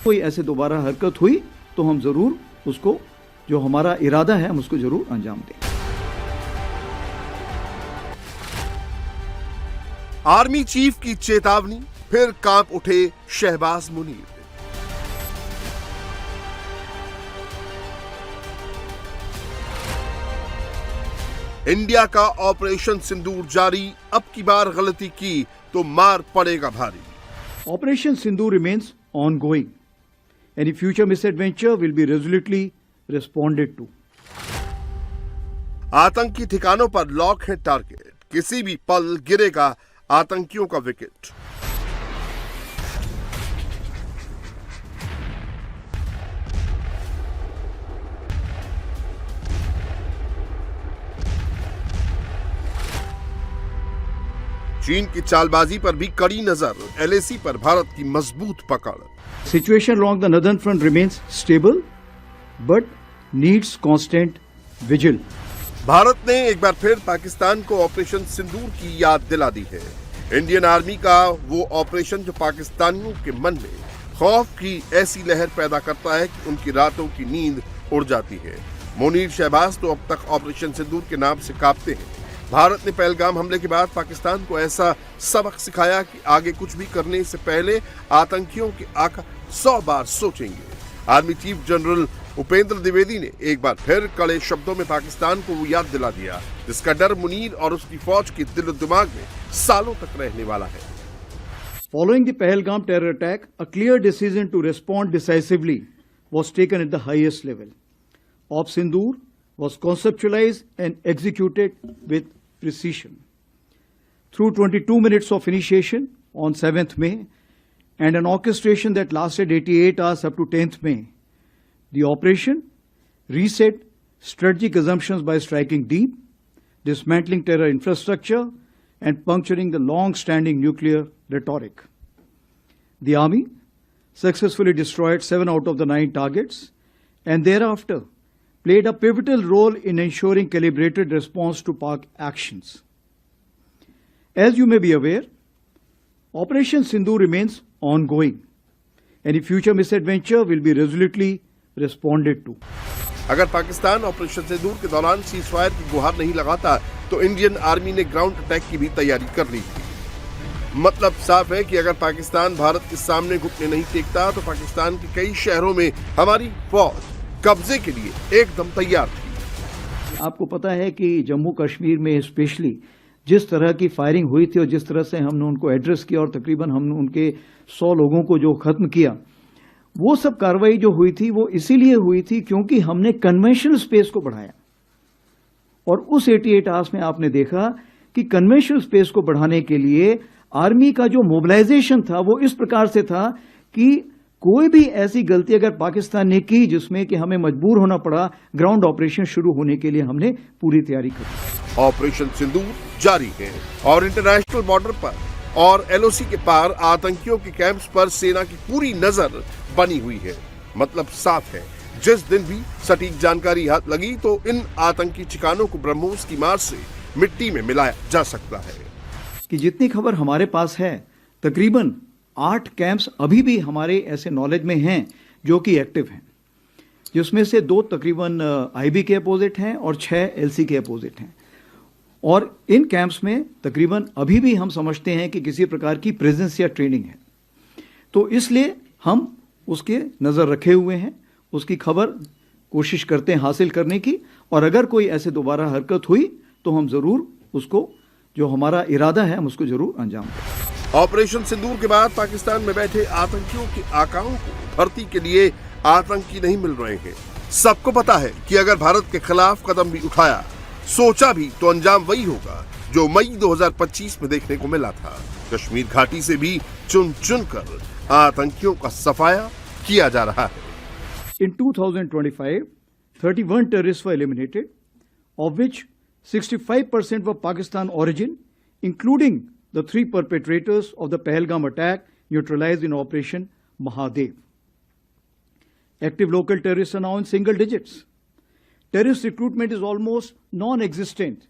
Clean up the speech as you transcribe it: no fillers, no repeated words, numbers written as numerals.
कोई ऐसे दोबारा हरकत हुई तो हम जरूर उसको, जो हमारा इरादा है, हम उसको जरूर अंजाम दें। आर्मी चीफ की चेतावनी, फिर कांप उठे शहबाज मुनीर। इंडिया का ऑपरेशन सिंदूर जारी, अब की बार गलती की तो मार पड़ेगा भारी। Operation Sindoor remains ongoing. Any future misadventure will be resolutely responded to. आतंकी ठिकानों पर लॉक है टारगेट, किसी भी पल गिरेगा आतंकियों का विकेट। चीन की चालबाजी पर भी कड़ी नजर, एलएसी पर भारत की मजबूत पकड़। Situation along the northern front remains stable, but needs constant vigil. Bharat ने एक बार फिर पाकिस्तान को ऑपरेशन सिंदूर की याद दिला दी है। इंडियन आर्मी का वो ऑपरेशन जो पाकिस्तानियों के मन में खौफ की ऐसी लहर पैदा करता है कि उनकी रातों की नींद उड़ जाती है। मुनीर शहबाज तो अब तक ऑपरेशन सिंदूर के नाम से कांपते हैं। भारत ने पहलगाम हमले के बाद पाकिस्तान को ऐसा सबक सिखाया कि आगे कुछ भी करने से पहले आतंकियों के आका 100 बार सोचेंगे। Army chief general Upendra Dwivedi ने एक बार फिर कड़े शब्दों में पाकिस्तान को वो याद दिला दिया जिसका डर मुनीर और उसकी फौज के दिल दिमाग में सालों तक रहने वाला है। Following the Pahalgam terror attack, a clear decision to respond decisively was taken at the highest level. Op Sindoor was conceptualized and executed with precision. Through 22 minutes of initiation on 7th May and an orchestration that lasted 88 hours up to 10th May, the operation reset strategic assumptions by striking deep, dismantling terror infrastructure, and puncturing the long-standing nuclear rhetoric. The Army successfully destroyed 7 out of the 9 targets and thereafter played a pivotal role in ensuring calibrated response to Pak actions. As you may be aware, Operation Sindoor remains ongoing. Any future misadventure will be resolutely responded to. अगर Pakistan operation सिंदूर के दौरान ceasefire की गुहार नहीं लगाता तो Indian army ने ground attack की भी तैयारी कर ली थी। मतलब साफ है कि अगर पाकिस्तान भारत के सामने घुटने नहीं टेकता तो पाकिस्तान के कई शहरों में हमारी फौज कब्जे के लिए एकदम तैयार थी। आपको पता है कि जम्मू कश्मीर में स्पेशली जिस तरह की फायरिंग हुई थी और जिस तरह से हमने उनको एड्रेस किया और तकरीबन हमने उनके 100 लोगों को जो खत्म किया, वो सब कार्रवाई जो हुई थी वो इसीलिए हुई थी क्योंकि हमने कन्वेंशनल स्पेस को बढ़ाया। और उस 88 आवर्स में आपने देखा कि कन्वेंशनल स्पेस को बढ़ाने के लिए आर्मी का जो मोबिलाइजेशन था वो इस प्रकार से था कि कोई भी ऐसी गलती अगर पाकिस्तान ने की जिसमें कि हमें मजबूर होना पड़ा, ग्राउंड ऑपरेशन शुरू होने के लिए हमने पूरी तैयारी की। ऑपरेशन सिंदूर जारी है और इंटरनेशनल बॉर्डर पर और एलओसी के पार आतंकियों के कैंप्स पर सेना की पूरी नजर बनी हुई है। मतलब साफ है, जिस दिन भी सटीक जानकारी हाथ लगी तो इन आतंकी ठिकानों को ब्रह्मोस की मार से मिट्टी में मिलाया जा सकता है। कि जितनी खबर हमारे पास है, तकरीबन 8 कैंप्स अभी भी हमारे ऐसे नॉलेज में हैं जो कि एक्टिव हैं, जिसमें से 2 तकरीबन आईबी के अपोजिट हैं और 6 एलसी के अपोजिट हैं। और इन कैंप्स में तकरीबन अभी भी हम समझते हैं कि किसी प्रकार की प्रेजेंस या ट्रेनिंग है, तो इसलिए हम उसके नज़र रखे हुए हैं, उसकी खबर कोशिश करते हैं हासिल करने की, और अगर कोई ऐसे दोबारा हरकत हुई तो हम ज़रूर उसको, जो हमारा इरादा है, हम उसको ज़रूर अंजाम दें। ऑपरेशन सिंदूर के बाद पाकिस्तान में बैठे आतंकियों के आकाओं को भर्ती के लिए आतंकी नहीं मिल रहे हैं। सबको पता है कि अगर भारत के खिलाफ कदम भी उठाया, सोचा भी, तो अंजाम वही होगा जो मई 2025 में देखने को मिला था। कश्मीर घाटी से भी चुन चुन कर आतंकियों का सफाया किया जा रहा है। In 2025, 31 terrorists were eliminated, of which 65% were Pakistan origin, including the 3 perpetrators of the Pahalgam attack neutralized in Operation Mahadev. Active local terrorists are now in single digits. Terrorist recruitment is almost non-existent